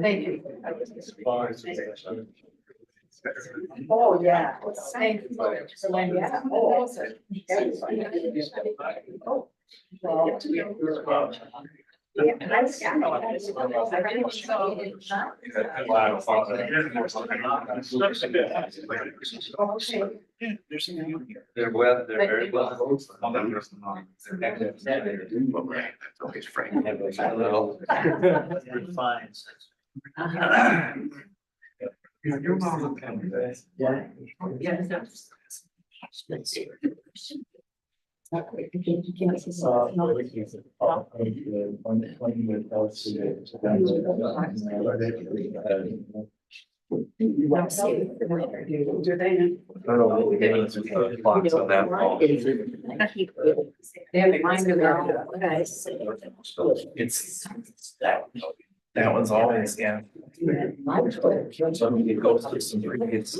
Thank you. Oh, yeah. Thank you. Yeah. Oh. Well, They're well, they're very well. Always frank. Refines. Your mom can. It's that one's always, yeah. So it goes to some previous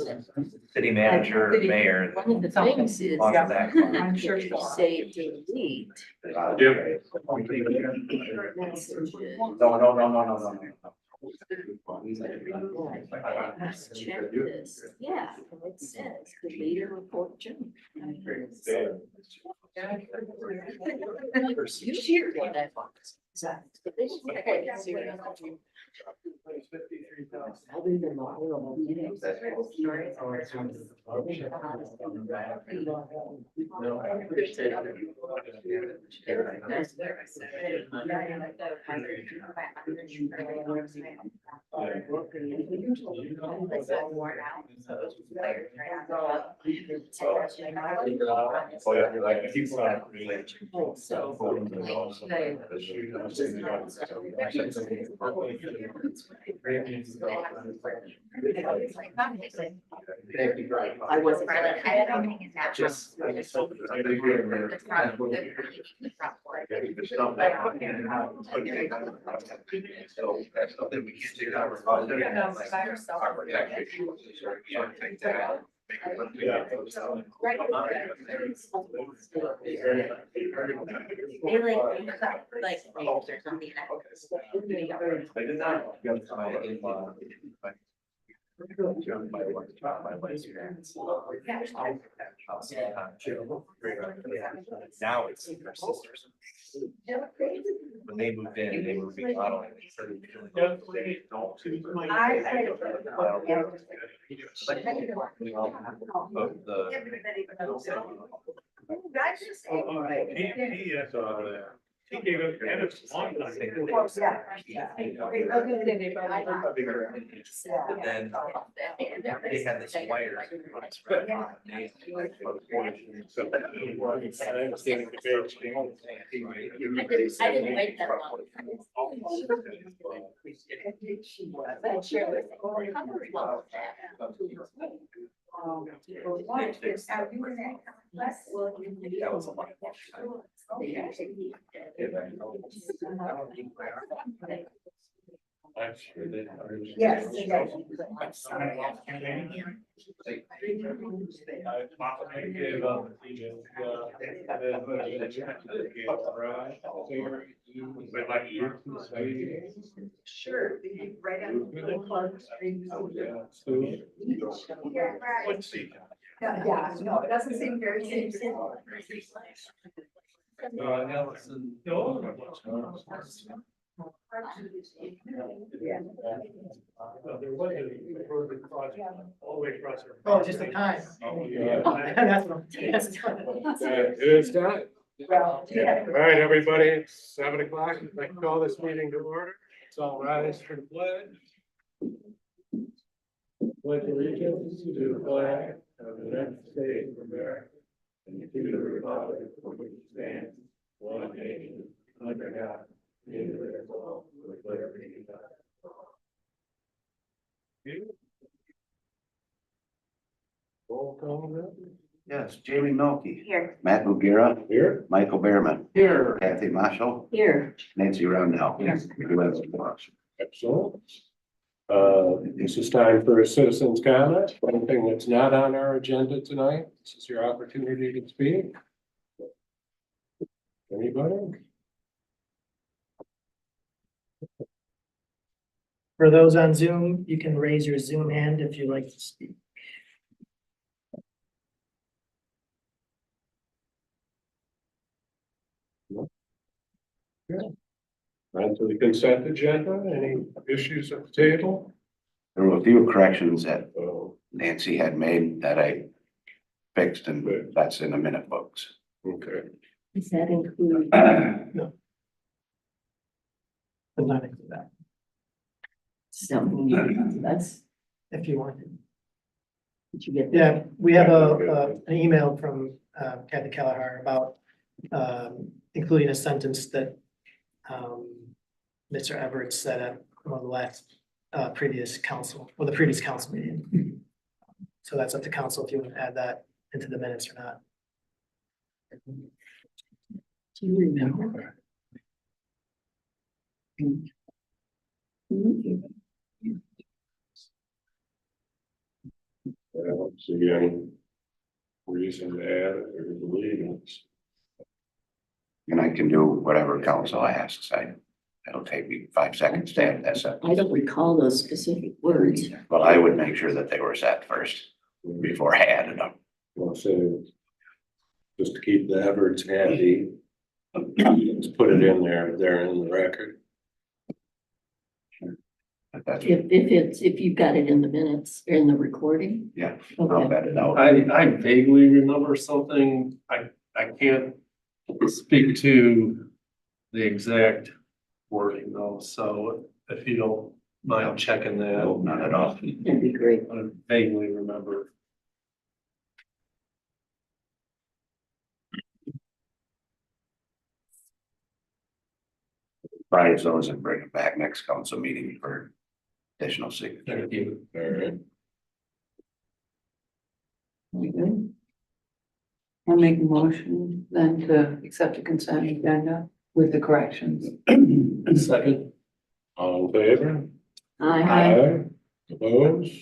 city manager, mayor. One of the things is, Off of that. I'm sure you say delete. No. Let's check this. Yeah, it says the leader report June. You cheered for that one. I was. Just. So that's something we can't take out. I did not. Now it's their sisters. When they moved in, they were remodeling. They started doing He gave up Candace a long time. But then they had this wire. I didn't wait that long. But sure, we're comfortable with that. That was a lot. Yes. Sure. Right on. Let's see. Yeah, no, it doesn't seem very safe. Nelson. Yeah. There was a road project all the way across. Oh, just the time. Yeah. That's what I'm. It is done. Well, yeah. All right, everybody, it's 7 o'clock. I can call this meeting to order. So I'll rise for the pledge. Pledge allegiance to the flag of the United States of America and to the republic for which it stands, one nation, under God, indivisible, with liberty and justice. Roll call. Yes, Jamie Milky, Here. Matt O'Gara, Here. Michael Behrman, Here. Kathy Marshall, Here. Nancy Roundell. Yes. Who has the watch? Excellent. This is time for a citizen's comment, anything that's not on our agenda tonight, this is your opportunity to speak. Anybody? For those on Zoom, you can raise your Zoom hand if you'd like to speak. On to the consent agenda, any issues at the table? There were a few corrections that Oh, Nancy had made that I fixed, and that's in the minute books. okay. Does that include? But not include that, Something that's, if you wanted. did you get? Yeah, we have an email from Kathy Kelleher about including a sentence that Mr. Everett said at one of the last previous council, or the previous council meeting. So that's up to council if you want to add that into the minutes or not. Do you remember? I don't see any reason to add it or delete it. And I can do whatever council asks. It'll take me 5 seconds to add that up. I don't recall those specific words. Well, I would make sure that they were set first before I added them. I'll say, just to keep the Everett's happy, just put it in there in the record. But that's, If you've got it in the minutes, or in the recording. yeah, I'll Okay. bet it out. I vaguely remember something, I can't speak to the exact wording though, so if you don't mind checking that. No, not at all. That'd be great. I vaguely remember. Price those and bring it back next council meeting for additional signature. Thank you. All right. Very good. I'll make a motion then to accept the consent agenda with the corrections. Second, All in favor? Aye. Opposed?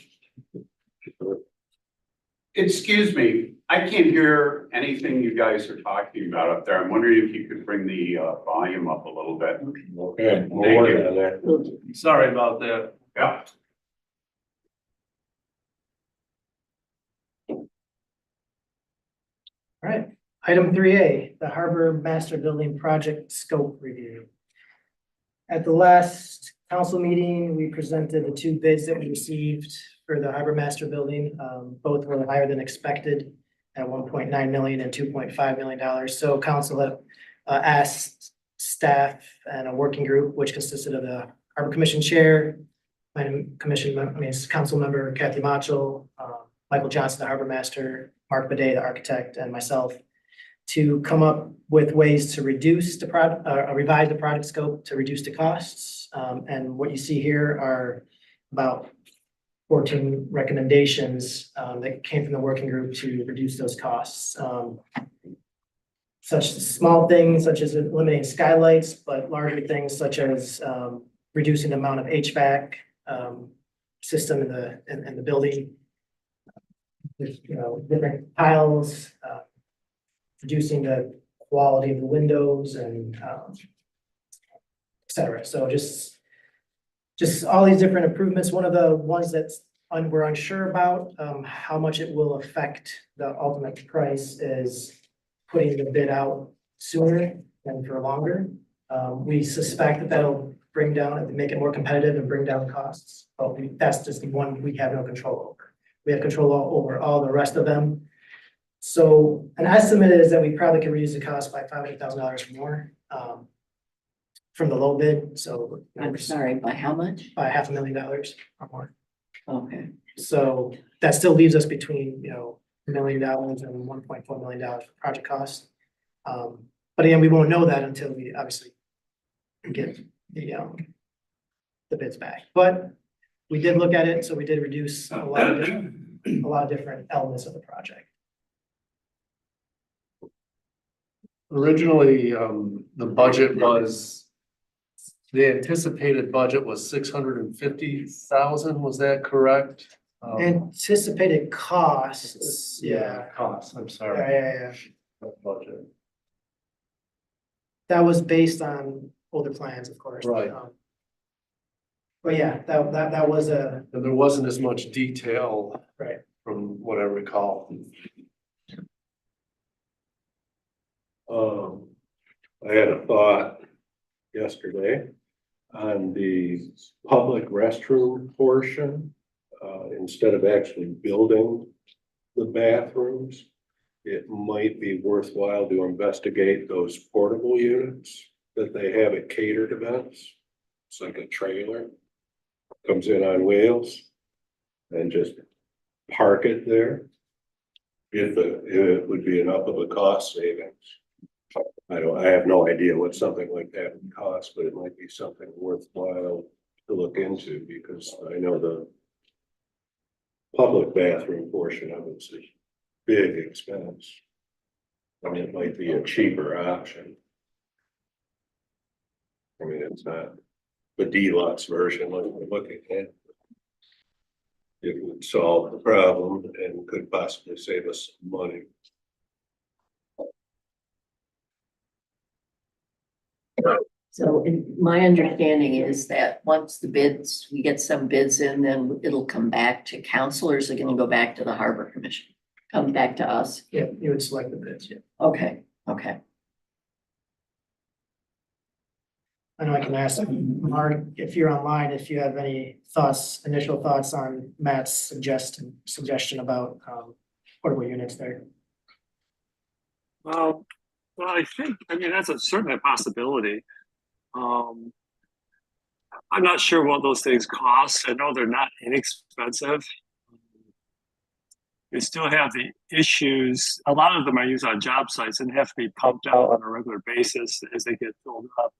Excuse me, I can't hear anything you guys are talking about up there. I'm wondering if you could bring the volume up a little bit. Okay, we'll Thank work you. on that. Will do. sorry about that. Yeah. All right, item 3A, the Harbor Master Building Project Scope Review. At the last council meeting, we presented the 2 bids that we received for the Harbor Master Building. Both were higher than expected at $1.9 million and $2.5 million. So council had asked staff and a working group, which consisted of the Harbor Commission Chair, Council Member Kathy Machel, Michael Johnson, the Harbor Master, Mark Bidet, the architect, and myself, to come up with ways to reduce the revise the project scope to reduce the costs. And what you see here are about 14 recommendations that came from the working group to reduce those costs. Such small things such as eliminating skylights, but larger things such as reducing the amount of HVAC system in the building. There's, different tiles, reducing the quality of the windows and et cetera. So just all these different improvements. One of the ones that's we're unsure about how much it will affect the ultimate price is putting the bid out sooner than for longer. We suspect that that'll bring down, make it more competitive and bring down costs. But that's just the one we have no control over. We have control over all the rest of them. So an estimate is that we probably could reduce the cost by $500,000 more from the low bid. So I'm sorry, by how much? by $500,000 or more. Okay. So that still leaves us between, $1 million and $1.4 million for project costs. But again, we won't know that until we obviously get the bids back. But we did look at it, so we did reduce a lot of different elements of the project. Originally, the budget was the anticipated budget was 650,000, was that correct? Anticipated costs, yeah, Costs, I'm yeah, sorry. yeah, yeah. Budget. That was based on older plans, of course. Right. But yeah, that was a, And there wasn't as much detail. Right. From what I recall. I had a thought yesterday on the public restroom portion. Instead of actually building the bathrooms, it might be worthwhile to investigate those portable units that they have at catered events. It's like a trailer, comes in on wheels and just park it there. If it would be enough of a cost savings. I have no idea what something like that would cost, but it might be something worthwhile to look into because I know the public bathroom portion of it's a big expense. I mean, it might be a cheaper option. I mean, it's not the deluxe version like we're looking at. It would solve the problem and could possibly save us some money. So my understanding is that once we get some bids in, then it'll come back to council, or is it gonna go back to the Harbor Commission? Come back to us? yeah, you would select the bids, yeah. Okay, okay. I know I can ask Mark, if you're online, if you have any thoughts, initial thoughts on Matt's suggestion about portable units there. Well, I think, that's certainly a possibility. I'm not sure what those things cost. I know they're not inexpensive. You still have the issues. A lot of them are used on job sites and have to be pumped out on a regular basis as they get filled up.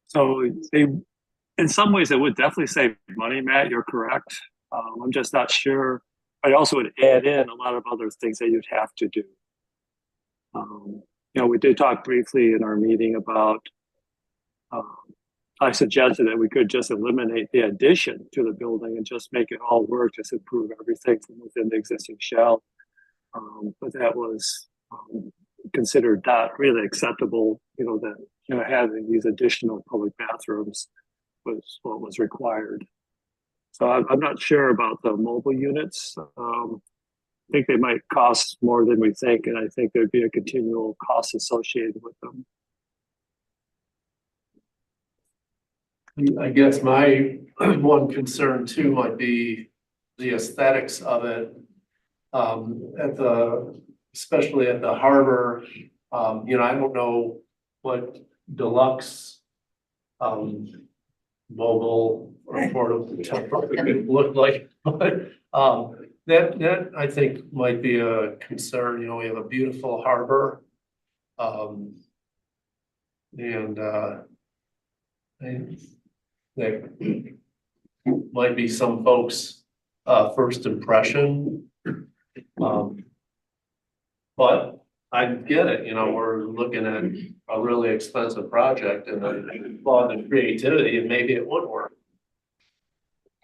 So in some ways, it would definitely save money, Matt. You're correct. I'm just not sure. I also would add in a lot of other things that you'd have to do. We did talk briefly in our meeting about, I suggested that we could just eliminate the addition to the building and just make it all work, just improve everything from within the existing shell. But that was considered not really acceptable, that, having these additional public bathrooms was what was required. So I'm not sure about the mobile units. I think they might cost more than we think, and I think there'd be a continual cost associated with them. I guess my one concern too might be the aesthetics of it. Especially at the harbor, I don't know what deluxe mobile or portable could look like, but that I think might be a concern. We have a beautiful harbor. That might be some folks' first impression. But I get it, we're looking at a really expensive project and then applaud the creativity and maybe it would work.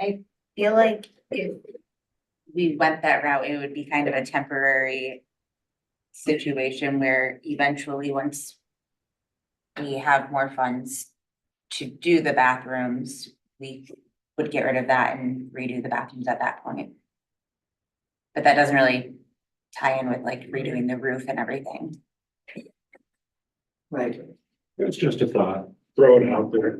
I feel like if we went that route, it would be kind of a temporary situation where eventually, once we have more funds to do the bathrooms, we would get rid of that and redo the bathrooms at that point. But that doesn't really tie in with like redoing the roof and everything. Right. It's just a thought, throw it out there.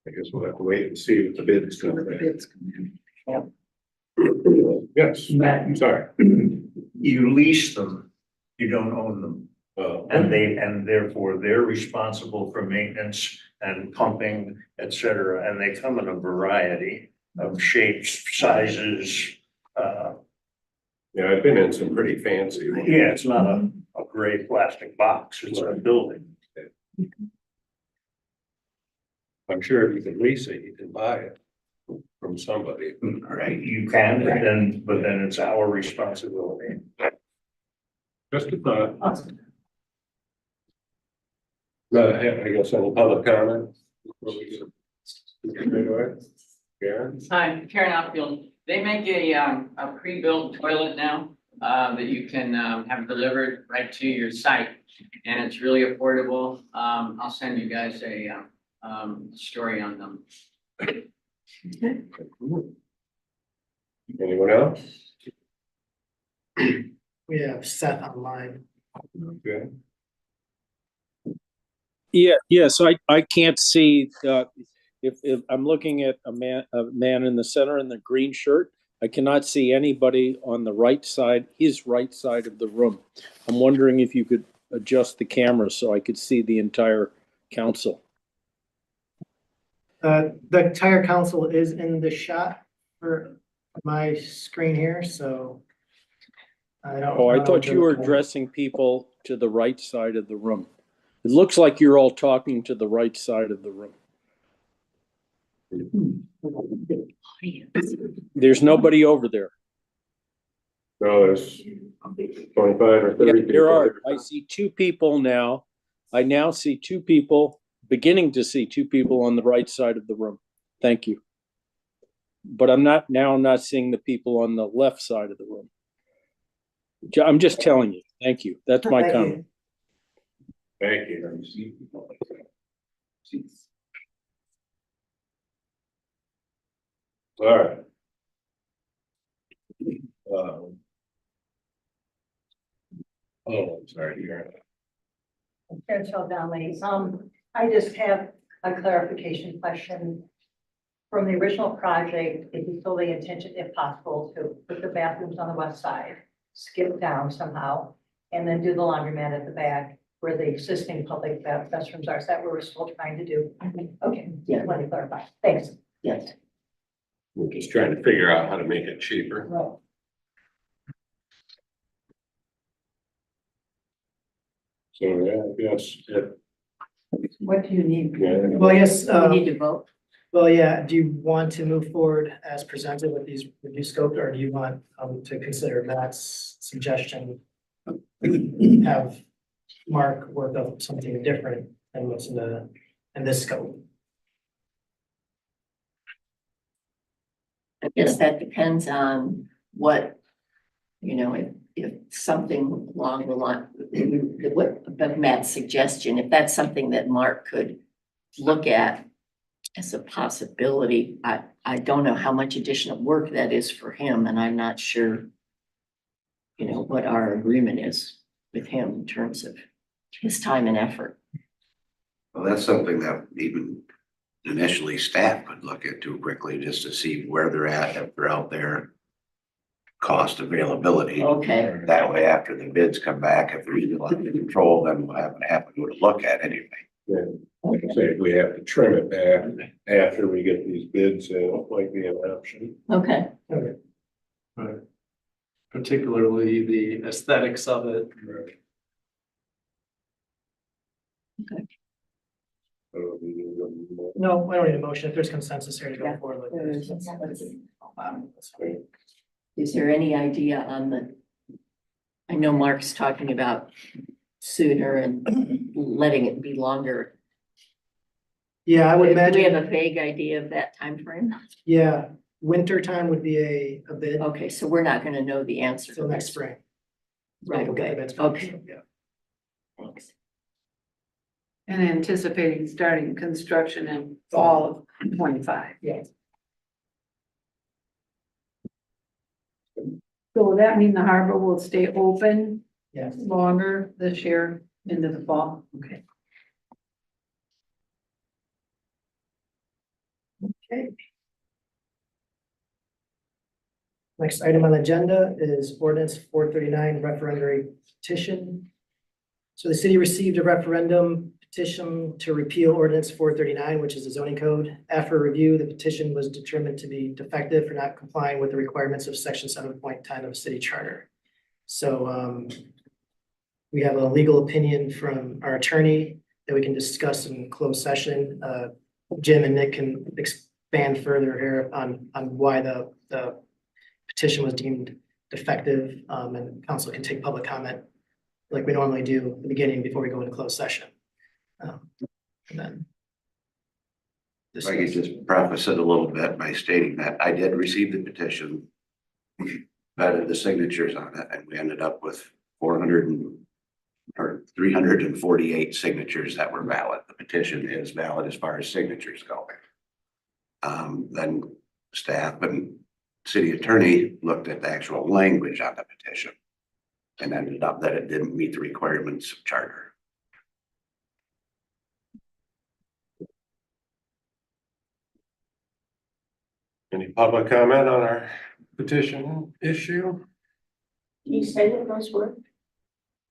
I guess we'll have to wait and see what the bid is gonna be. Yes, Matt, I'm sorry. you lease them, you don't own them. Well, And therefore they're responsible for maintenance and pumping, et cetera, and they come in a variety of shapes, sizes. yeah, I've been in some pretty fancy ones. Yeah, it's not a gray plastic box, it's a building. I'm sure if you can lease it, you can buy it from somebody. Right, you can, but then it's our responsibility. Just a thought. I guess any public comment? Karen? Hi, Karen Outfield. They make a pre-built toilet now, that you can, have delivered right to your site. And it's really affordable. I'll send you guys a, story on them. Anyone else? We have Seth online. Okay. Yeah, so I can't see, if I'm looking at a man in the center in the green shirt, I cannot see anybody on the right side, his right side of the room. I'm wondering if you could adjust the camera so I could see the entire council. The entire council is in the shot for my screen here, so. I don't. Oh, I thought you were addressing people to the right side of the room. It looks like you're all talking to the right side of the room. There's nobody over there. No, there's 25 or 30 Yeah, people. there are. I see two people now. I now see two people, beginning to see two people on the right side of the room. Thank you. But I'm not seeing the people on the left side of the room. I'm just telling you. Thank you. That's my Thank comment. Thank you. All right. Oh, I'm sorry, you're. Chair Donnelly, I just have a clarification question. From the original project, it was still the intention, if possible, to put the bathrooms on the west side, skip down somehow, and then do the laundromat at the back where the existing public restrooms are. Is that what we're still trying to do? Okay, Yeah. let me clarify. Thanks. Yes. We're just trying to figure out how to make it cheaper. Well, So, yeah, I guess, What do you need? yeah. Well, yes, We need to vote. well, yeah, do you want to move forward as presented with these reduced scope, or do you want to consider Matt's suggestion? Have Mark work up something different than what's in this scope? I guess that depends on what, if something along the line, but Matt's suggestion, if that's something that Mark could look at as a possibility, I don't know how much additional work that is for him, and I'm not sure, what our agreement is with him in terms of his time and effort. Well, that's something that even initially staff could look at too quickly, just to see where they're at, if they're out there. Cost availability. Okay. That way, after the bids come back, if there's still under control, then we'll have to go to look at anyway. Yeah, like I say, if we have to trim it back after we get these bids, it might be an option. Okay. Okay. Right. Particularly the aesthetics of it. No, I don't need a motion. If there's consensus here to go forward with this. Is there any idea on I know Mark's talking about sooner and letting it be longer. Yeah, I would Do we imagine, have a vague idea of that time frame? yeah, winter time would be a bid Okay, so we're not gonna know the answer. till next spring. Right, We'll get okay, the bids. okay, Yeah. thanks. And anticipating starting construction in fall of 25. Yes. So will that mean the harbor will stay open Yes. longer this year into the fall? Okay. Okay. Next item on the agenda is ordinance 439 referendum petition. So the city received a referendum petition to repeal ordinance 439, which is the zoning code. After review, the petition was determined to be defective for not complying with the requirements of section 7.10 of city charter. So we have a legal opinion from our attorney that we can discuss in closed session. Jim and Nick can expand further here on why the petition was deemed defective, and council can take public comment like we normally do at the beginning before we go into closed session. And then. If I could just preface it a little bit by stating that I did receive the petition, vetted the signatures on it, and we ended up with 348 signatures that were valid. The petition is valid as far as signatures go. Then staff and city attorney looked at the actual language on the petition and ended up that it didn't meet the requirements of charter. Any public comment on our petition issue? Can you say what those were?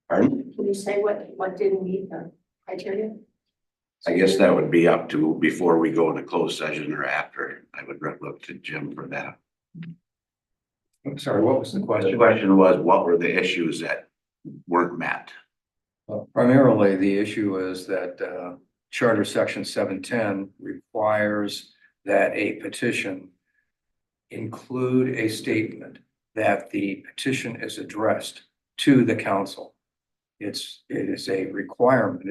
Pardon? Can you say what didn't meet the criteria? I guess that would be up to before we go into closed session or after. I would look to Jim for that. I'm sorry, what was the The question? question was, what were the issues that weren't met? Primarily, the issue is that Charter Section 710 requires that a petition include a statement that the petition is addressed to the council. It is a requirement.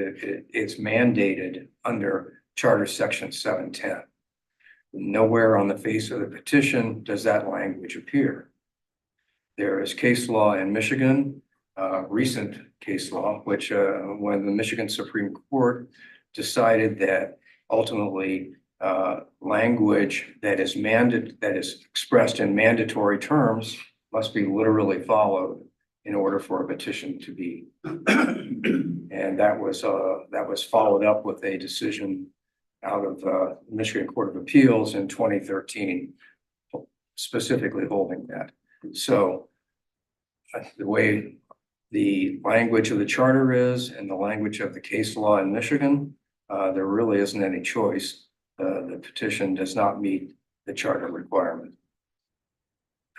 It's mandated under Charter Section 710. Nowhere on the face of the petition does that language appear. There is case law in Michigan, recent case law, which when the Michigan Supreme Court decided that ultimately language that is expressed in mandatory terms must be literally followed in order for a petition to be. And that was followed up with a decision out of Michigan Court of Appeals in 2013, specifically holding that. So the way the language of the charter is and the language of the case law in Michigan, there really isn't any choice. The petition does not meet the charter requirement.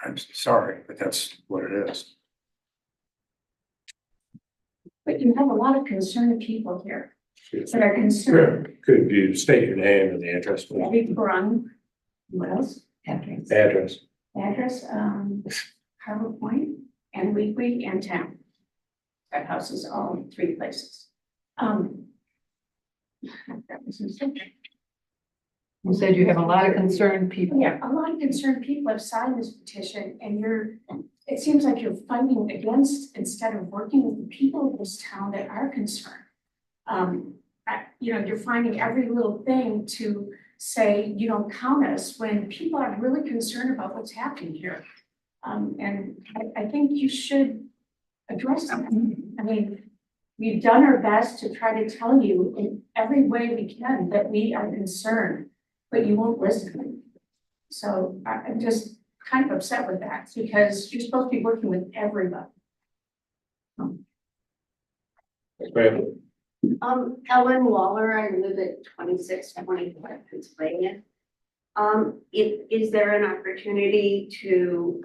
I'm sorry, but that's what it is. But you have a lot of concerned people here that are concerned. Could you state your name and the address? please? Debbie Brun, what else? Address. Address. Harbor Point and Weekly and Town. That house is all in 3 places. That was in subject. You said you have a lot of concerned people. Yeah, a lot of concerned people have signed this petition and it seems like you're fighting against instead of working with the people of this town that are concerned. You're finding every little thing to say you don't count us when people are really concerned about what's happening here. And I think you should address them. I mean, we've done our best to try to tell you in every way we can that we are concerned, but you won't listen. So I'm just kind of upset with that because you're supposed to be working with everybody. Ellen Waller, I live at 2624 Pennsylvania. Is there an opportunity to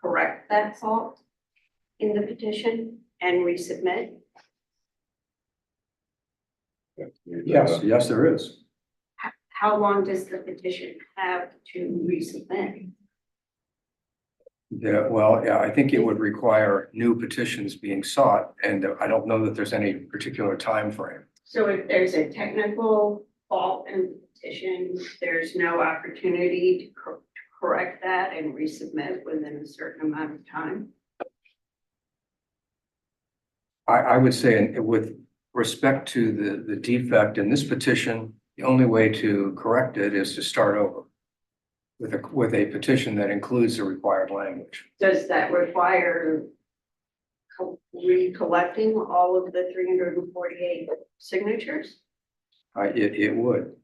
correct that fault in the petition and resubmit? Yes, there is. How long does the petition have to resubmit? Yeah, I think it would require new petitions being sought, and I don't know that there's any particular time frame. So if there's a technical fault in the petition, there's no opportunity to correct that and resubmit within a certain amount of time? I would say with respect to the defect in this petition, the only way to correct it is to start over with a petition that includes the required language. Does that require recollecting all of the 348 signatures? It would.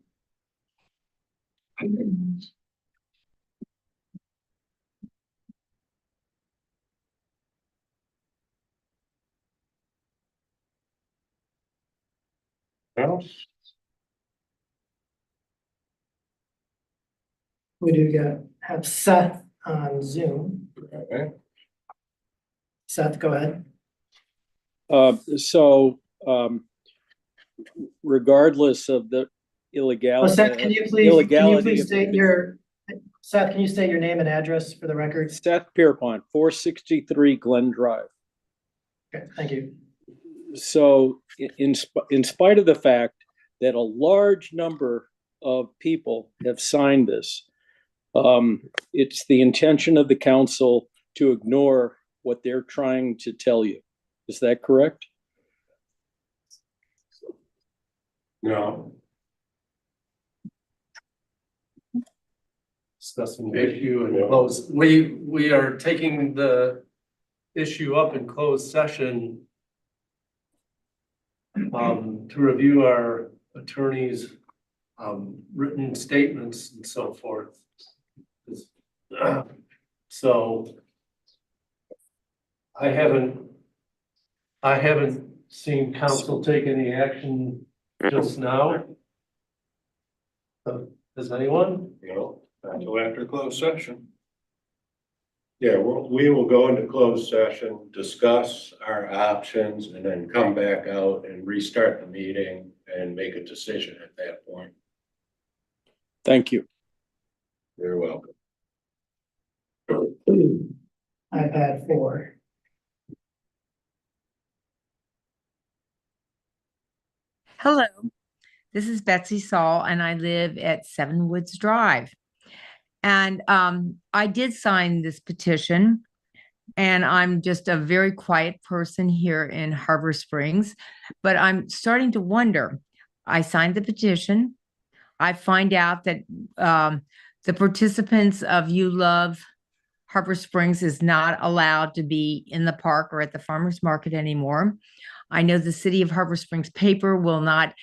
We do have Seth on Zoom. Okay. Seth, go ahead. Regardless of the illegality. Seth, can you please state your name and address for the record? Seth Pierpont, 463 Glen Drive. Okay, thank you. in spite of the fact that a large number of people have signed this, it's the intention of the council to ignore what they're trying to tell you. Is that correct? No. Discussing the issue and close, we are taking the issue up in closed session to review our attorney's written statements and so forth. So I haven't seen council take any action just now. Does anyone? No, not until after closed session. Yeah, we will go into closed session, discuss our options, and then come back out and restart the meeting and make a decision at that point. Thank you. You're welcome. iPad 4. Hello, this is Betsy Saul, and I live at 7 Woods Drive. And I did sign this petition, and I'm just a very quiet person here in Harbor Springs, but I'm starting to wonder. I signed the petition. I find out that the participants of You Love Harbor Springs is not allowed to be in the park or at the farmer's market anymore. I know the City of Harbor Springs paper will not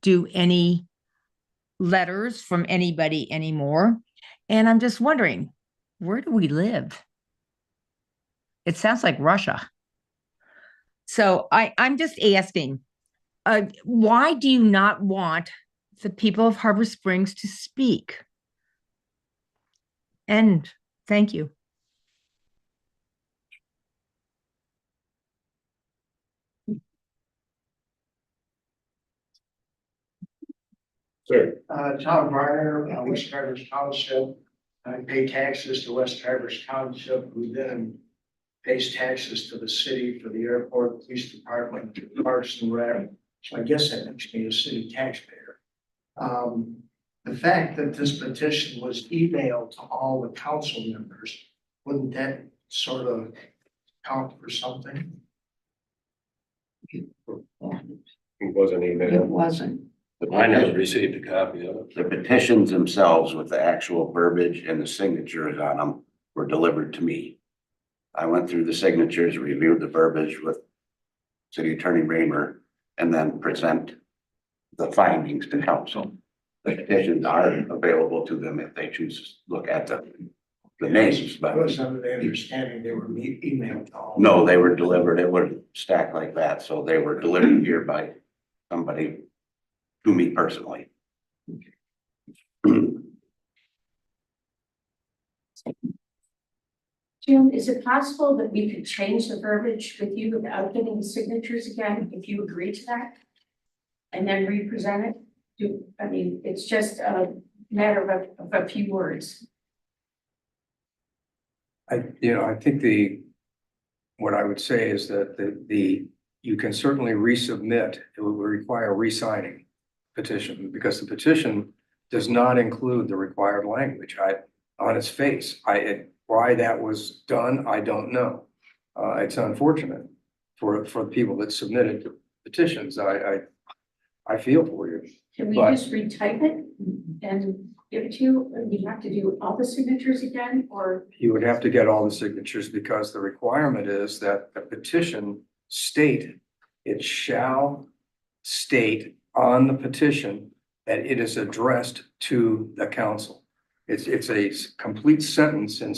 do any letters from anybody anymore. And I'm just wondering, where do we live? It sounds like Russia. So I'm just asking, why do you not want the people of Harbor Springs to speak? And thank you. Sir. Tom Briner, West Traverse Township. I pay taxes to West Traverse Township, who then pays taxes to the city for the airport, police department, parks and rec. So I guess that makes me a city taxpayer. The fact that this petition was emailed to all the council members, wouldn't that sort of count for something? It wasn't emailed. It wasn't. I never received a copy of it. The petitions themselves with the actual verbiage and the signatures on them were delivered to me. I went through the signatures, reviewed the verbiage with City Attorney Raymer, and then present the findings to council. The petitions are available to them if they choose to look at the names, I but was under the understanding they were emailed to all. no, they were delivered. It wouldn't stack like that. So they were delivered here by somebody to me personally. Jim, is it possible that we could change the verbiage with you without getting the signatures again, if you agree to that? And then re-present it? I mean, it's just a matter of a few words. I think what I would say is that you can certainly resubmit. It would require re-signing petition because the petition does not include the required language on its face. Why that was done, I don't know. It's unfortunate for the people that submitted petitions. I feel for you. Can we But- just retype it and give it to you? And you have to do all the signatures again, or? You would have to get all the signatures because the requirement is that the petition it shall state on the petition that it is addressed to the council. It's a complete sentence in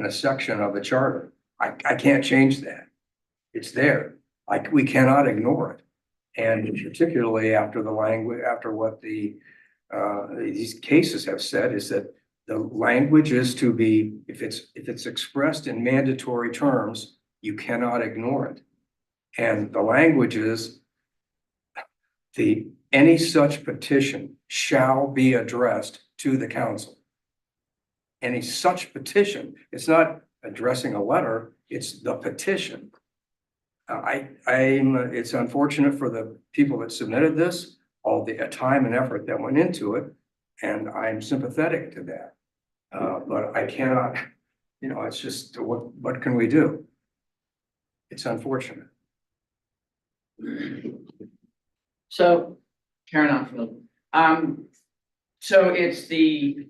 a section of the charter. I can't change that. It's there. We cannot ignore it. And particularly after the language, after what these cases have said is that the language is to be, if it's expressed in mandatory terms, you cannot ignore it. And the language is any such petition shall be addressed to the council. Any such petition, it's not addressing a letter, it's the petition. it's unfortunate for the people that submitted this, all the time and effort that went into it, and I'm sympathetic to that. But I cannot, it's just, what can we do? It's unfortunate. So, Karen Oxfield, so it's the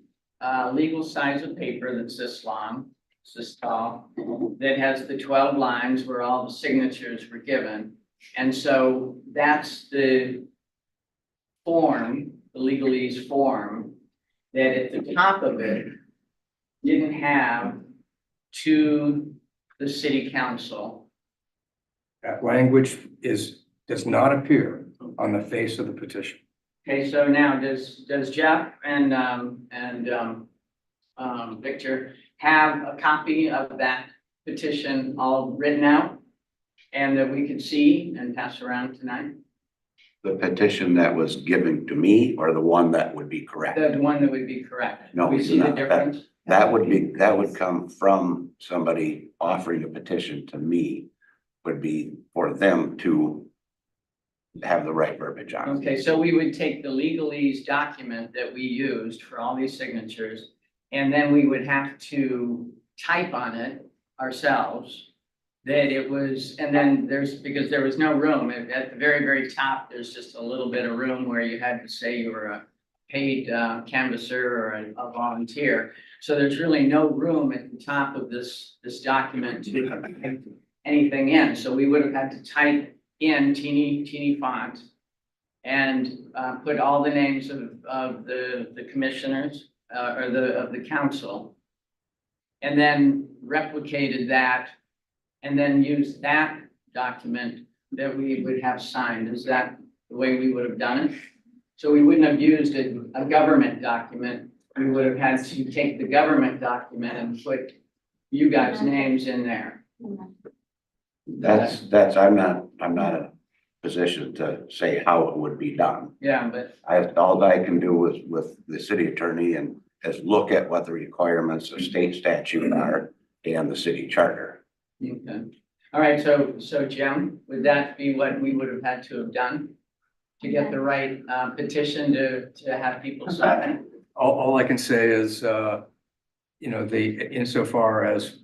legal size of paper that's this long, it's this tall, that has the 12 lines where all the signatures were given. And so that's the form, the legalese form, that at the top of it didn't have to the city council. That language does not appear on the face of the petition. Okay, so now does Jeff and Victor have a copy of that petition all written out and that we could see and pass around tonight? The petition that was given to me or the one that would be correct? The one that would be correct. No, We we see do the not. difference? That would come from somebody offering a petition to me, would be for them to have the right verbiage on it. Okay, so we would take the legalese document that we used for all these signatures, and then we would have to type on it ourselves that it was, and then because there was no room, at the very, very top, there's just a little bit of room where you had to say you were a paid canvasser or a volunteer. So there's really no room at the top of this document to type anything in. So we would have had to type in teeny font and put all the names of the commissioners or of the council, and then replicated that, and then use that document that we would have signed. Is that the way we would have done it? So we wouldn't have used a government document. We would have had to take the government document and put you guys' names in there. I'm not in a position to say how it would be done. Yeah, but All I can do with the city attorney is look at what the requirements of state statute are and the city charter. okay. All right, so Jim, would that be what we would have had to have done to get the right petition to have people sign it? All I can say is, insofar as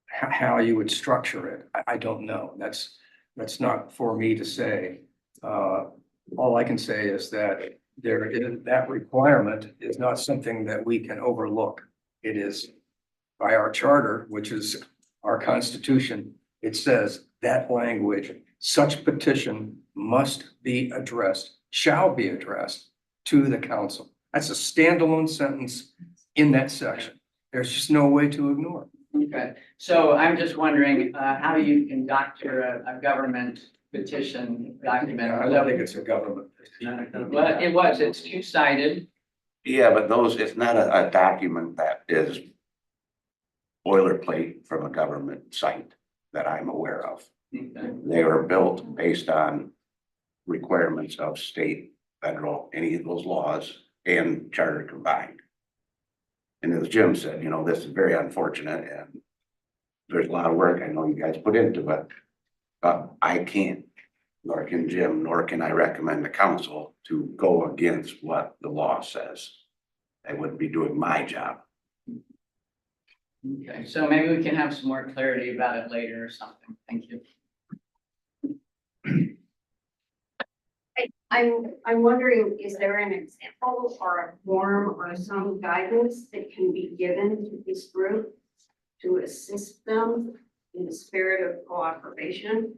how you would structure it, I don't know. That's not for me to say. All I can say is that that requirement is not something that we can overlook. It is by our charter, which is our constitution. It says that language, such petition must be addressed, shall be addressed to the council. That's a standalone sentence in that section. There's just no way to ignore it. Okay, so I'm just wondering, how do you conduct a government petition document? I don't think it's a government. Well, it's two-sided. Yeah, but it's not a document that is boilerplate from a government site that I'm aware of. Okay. They were built based on requirements of state, federal, any of those laws and charter combined. And as Jim said, this is very unfortunate and there's a lot of work I know you guys put into it. But I can't, nor can Jim, nor can I recommend the council to go against what the law says. I wouldn't be doing my job. Okay, so maybe we can have some more clarity about it later or something. Thank you. I'm wondering, is there an example or a form or some guidance that can be given to this group to assist them in the spirit of cooperation?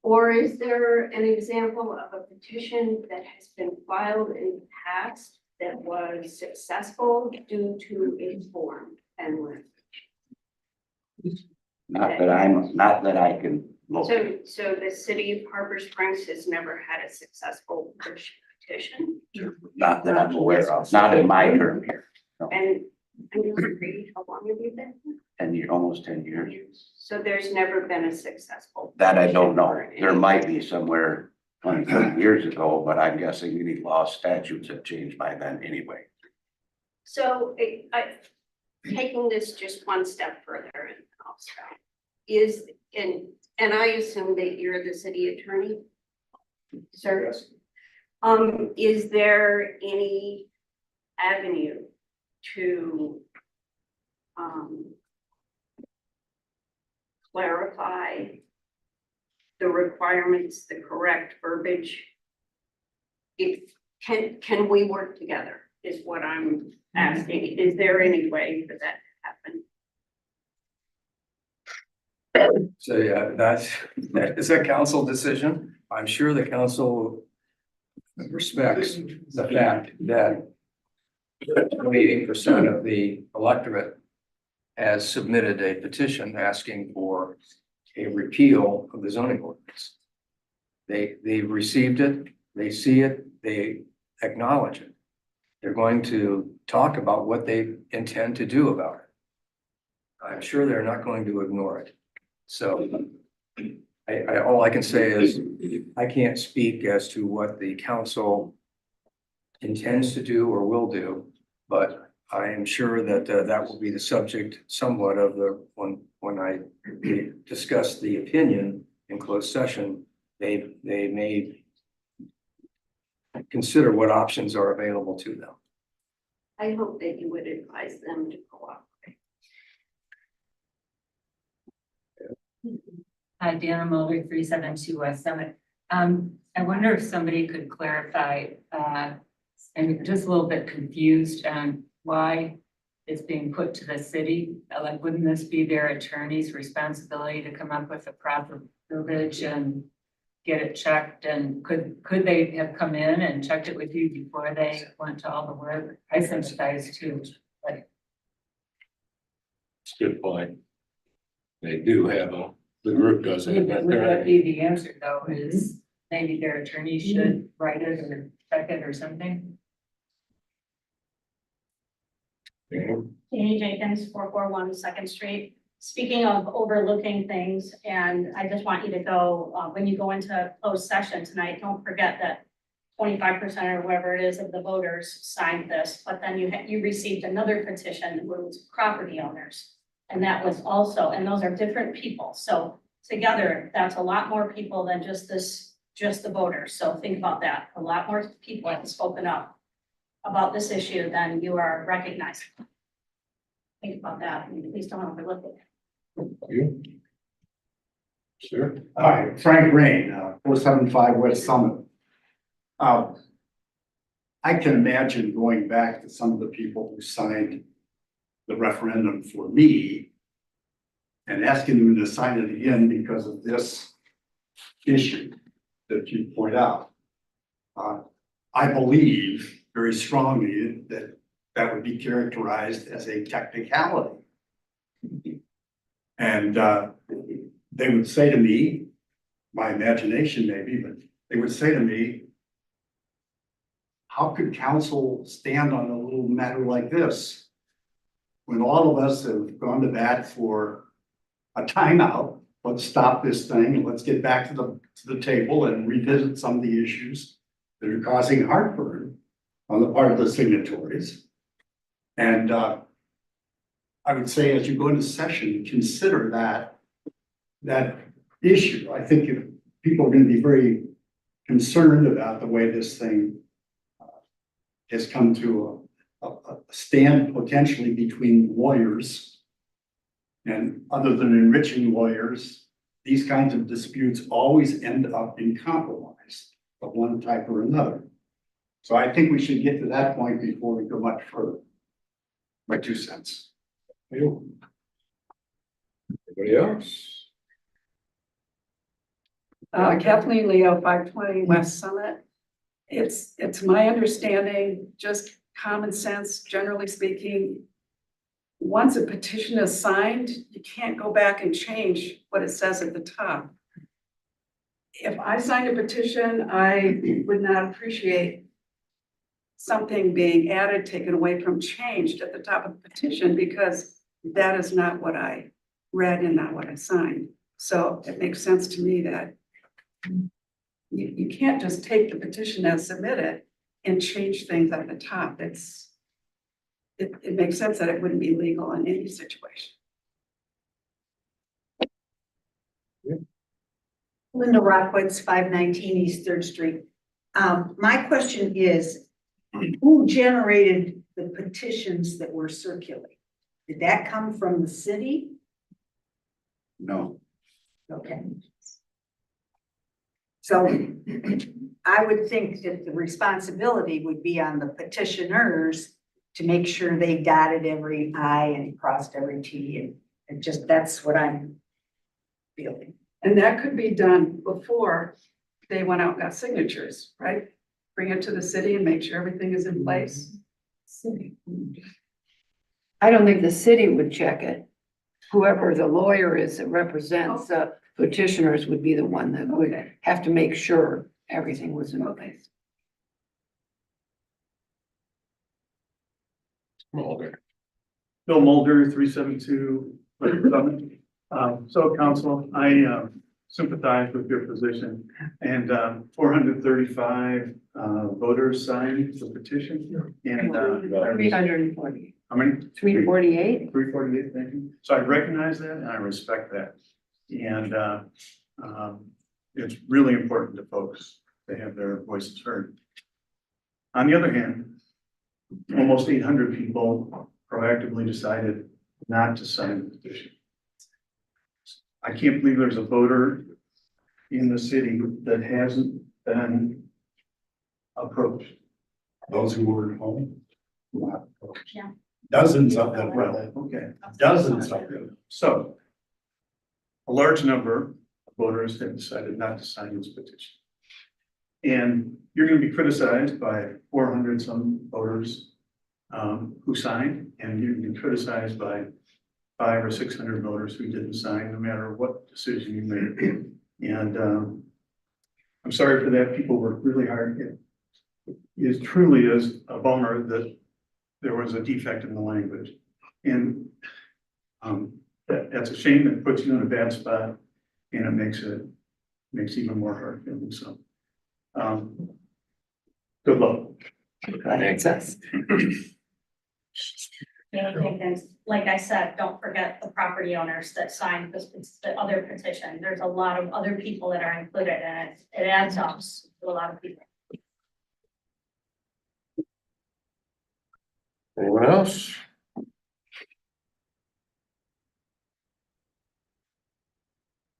Or is there an example of a petition that has been filed in the past that was successful due to its form and language? Not that I can locate. So the city of Harbor Springs has never had a successful petition? Not that I'm aware of, not in my term here. And I'm just wondering, how long have you been? Almost 10 years. So there's never been a successful. That I don't know. There might be somewhere 20, 30 years ago, but I'm guessing any law statutes have changed by then anyway. So taking this just one step further, and I'll stop. and I assume that you're the city attorney, sir? Yes. Is there any avenue to clarify the requirements, the correct verbiage? Can we work together is what I'm asking. Is there any way for that to happen? So yeah, that is a council decision. I'm sure the council respects the fact that 28% of the electorate has submitted a petition asking for a repeal of the zoning ordinance. They received it, they see it, they acknowledge it. They're going to talk about what they intend to do about it. I'm sure they're not going to ignore it. So all I can say is I can't speak as to what the council intends to do or will do, but I am sure that that will be the subject somewhat of the, when I discuss the opinion in closed session, they may consider what options are available to them. I hope that you would advise them to cooperate. Hi, Dana Mulder, 372 West Summit. I wonder if somebody could clarify, I'm just a little bit confused on why it's being put to the city. Like, wouldn't this be their attorney's responsibility to come up with a proper verbiage and get it checked? And could they have come in and checked it with you before they went to all the work? I sympathize too, but It's a good point. They do have the group does have would an that attorney. be the answer though, is maybe their attorney should write it or check it or something? Amy Jenkins, 441 Second Street. Speaking of overlooking things, and I just want you to go, when you go into closed session tonight, don't forget that 25% or whatever it is of the voters signed this, but then you received another petition that was property owners. And that was also, and those are different people. So together, that's a lot more people than just the voters. So think about that. A lot more people have spoken up about this issue than you are recognizing. Think about that, and please don't overlook it. You? Sure. Hi, Frank Rain, 475 West Summit. I can imagine going back to some of the people who signed the referendum for me and asking them to sign it again because of this issue that you point out. I believe very strongly that that would be characterized as a technicality. And they would say to me, my imagination maybe, but they would say to me, how could council stand on a little matter like this when all of us have gone to bat for a timeout? Let's stop this thing and let's get back to the table and revisit some of the issues that are causing heartburn on the part of the signatories. And I would say, as you go into session, consider that issue. I think if people are going to be very concerned about the way this thing has come to a stand potentially between lawyers, and other than enriching lawyers, these kinds of disputes always end up in compromise of one type or another. So I think we should get to that point before we go much further. My 2 cents. You? Anybody else? Kathleen Leo, 520 West Summit. It's my understanding, just common sense, generally speaking, once a petition is signed, you can't go back and change what it says at the top. If I signed a petition, I would not appreciate something being added, taken away from, changed at the top of the petition, because that is not what I read and not what I signed. So it makes sense to me that you can't just take the petition as submitted and change things at the top. It makes sense that it wouldn't be legal in any situation. Linda Rockwitz, 519 East Third Street. My question is, who generated the petitions that were circulated? Did that come from the city? No. Okay. So I would think that the responsibility would be on the petitioners to make sure they dotted every I and crossed every T, and just, that's what I'm feeling. And that could be done before they went out and got signatures, right? Bring it to the city and make sure everything is in place. I don't think the city would check it. Whoever the lawyer is that represents the petitioners would be the one that would have to make sure everything was in place. Mulder. Bill Mulder, 372. So council, I sympathize with your position, and 435 voters signed the petition, and 340. how many? 348? 348, thank you. So I recognize that and I respect that. And it's really important to folks to have their voices heard. On the other hand, almost 800 people proactively decided not to sign the petition. I can't believe there's a voter in the city that hasn't been approached. Those who were at home. Not approached. Yeah. Dozens of them, Well, really. okay. Dozens of them. So a large number of voters have decided not to sign this petition. And you're going to be criticized by 400 some voters who signed, and you're going to be criticized by 500 or 600 voters who didn't sign, no matter what decision you made. And I'm sorry for that. People worked really hard. It truly is a bummer that there was a defect in the language. And that's a shame. It puts you in a bad spot, and it makes even more hard feeling. So good luck. Thanks. And like I said, don't forget the property owners that signed the other petition. There's a lot of other people that are included, and it adds up to a lot of people. Anyone else?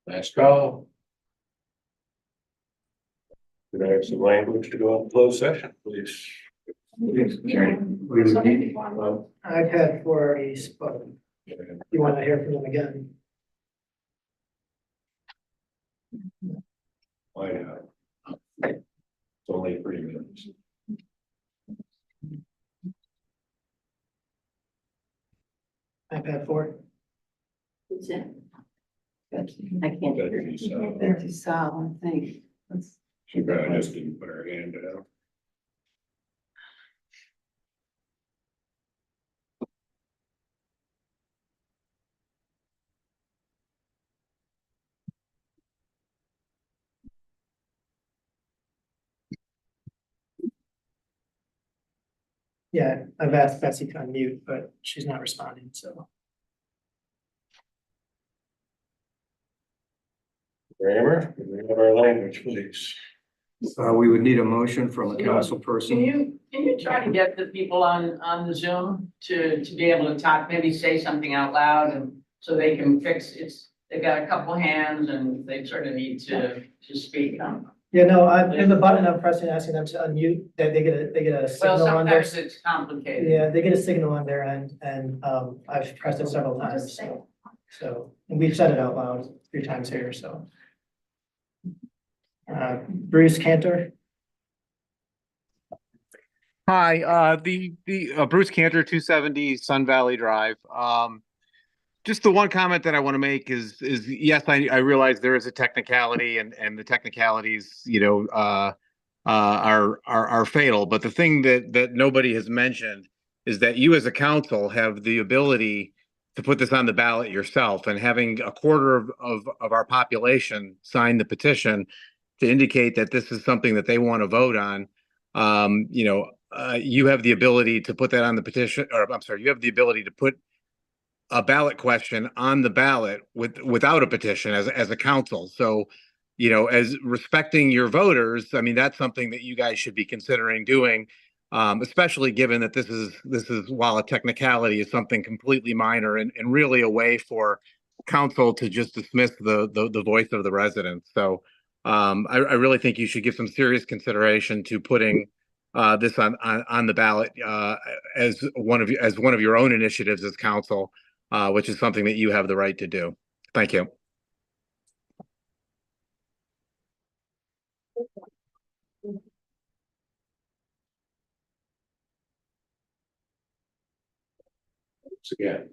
Last call. Could I have some language to go on closed session, please? I've had 4 already spoken. You want to hear from them again? Why not? It's only 3 minutes. I've had 4. Who's that? I can't hear you. Betsy Saul, I think. She probably just didn't put her hand out. Yeah, I've asked Betsy to unmute, but she's not responding, so. Kramer, can we have our language, please? We would need a motion from a council person. Can you try to get the people on the Zoom to be able to talk, maybe say something out loud, and so they can fix it's, they've got a couple hands and they sort of need to speak. Yeah, no, in the button I'm pressing, asking them to unmute, that they get a Well, signal on their. sometimes it's complicated. Yeah, they get a signal on their end, and I've pressed it several times, so, and we've said it out loud 3 times here, so. Bruce Cantor. Hi, the Bruce Cantor, 270 Sun Valley Drive. Just the one comment that I want to make is yes, I realize there is a technicality, and the technicalities, are fatal. But the thing that nobody has mentioned is that you as a council have the ability to put this on the ballot yourself, and having a quarter of our population sign the petition to indicate that this is something that they want to vote on. You have the ability to put that on the petition, or I'm sorry, you have the ability to put a ballot question on the ballot without a petition as a council. So, as respecting your voters, I mean, that's something that you guys should be considering doing. Especially given that this is while a technicality, is something completely minor and really a way for council to just dismiss the voice of the residents. So I really think you should give some serious consideration to putting this on the ballot as one of your own initiatives as council, which is something that you have the right to do. Thank you. Once again,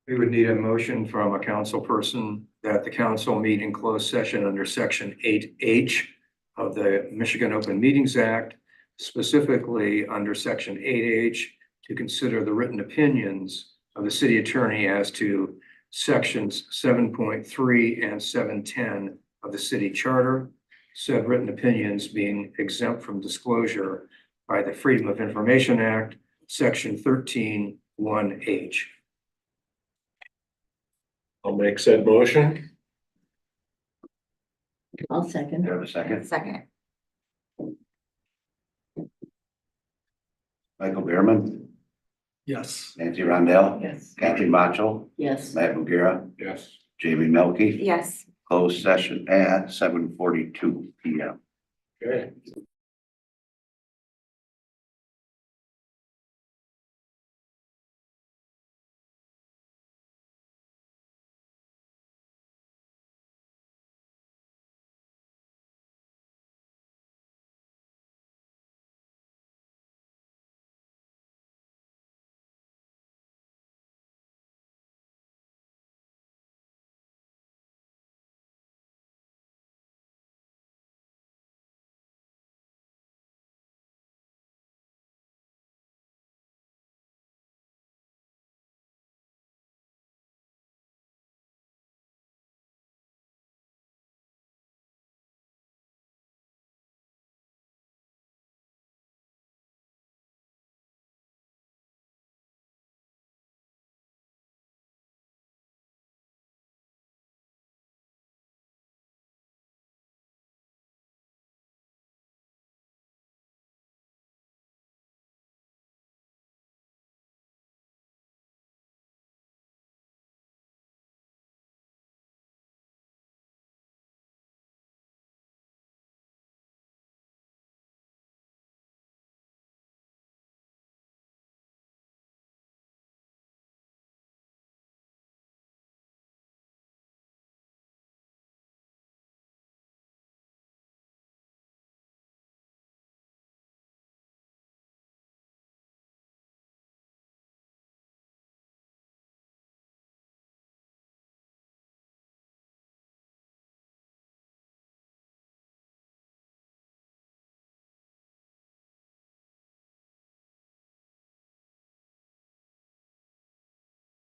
We would need a motion from a council person that the council meet in closed session under section 8H of the Michigan Open Meetings Act, specifically under section 8H, to consider the written opinions of the city attorney as to sections 7.3 and 710 of the city charter, said written opinions being exempt from disclosure by the Freedom of Information Act, section 13(1)H. I'll make said motion. I'll second. Do you have a second? Second. Michael Bierman, Yes. Nancy Rondell, Yes. Kathy Bachel, Yes. Matt Bugira, Yes. Jamie Melky. Yes. Closed session at 7:42 PM. Okay.